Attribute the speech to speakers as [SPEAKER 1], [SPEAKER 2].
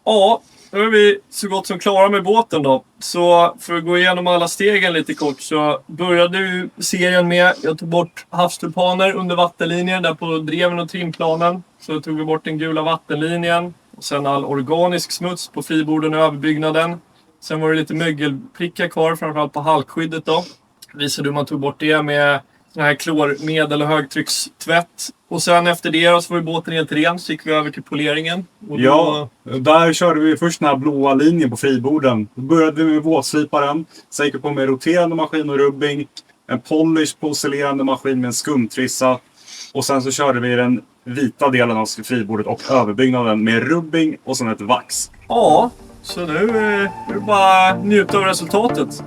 [SPEAKER 1] Ja, då är vi så gott som klara med båten då. Så för att gå igenom alla stegen lite kort så började ju serien med, jag tog bort havstulpaner under vattenlinjen där på dreven och trimplanen. Så tog vi bort den gula vattenlinjen och sen all organisk smuts på friborden och överbyggnaden. Sen var det lite mögelprickar kvar, framförallt på halkskyddet då. Visade hur man tog bort det med sån här klormedel och högtryckstvätt. Och sen efter det så var båten helt ren, så gick vi över till poleringen. Och
[SPEAKER 2] Ja, där körde vi först den här blåa linjen på friborden. Då började vi med våtsliparen. Sen gick vi på med roterande maskin och rubbing. En polish poselerande maskin med en skumtrissa. Och sen så körde vi den vita delen av fribordet och överbyggnaden med rubbing och sen ett vax.
[SPEAKER 1] Ja, så nu är det bara njuta av resultatet.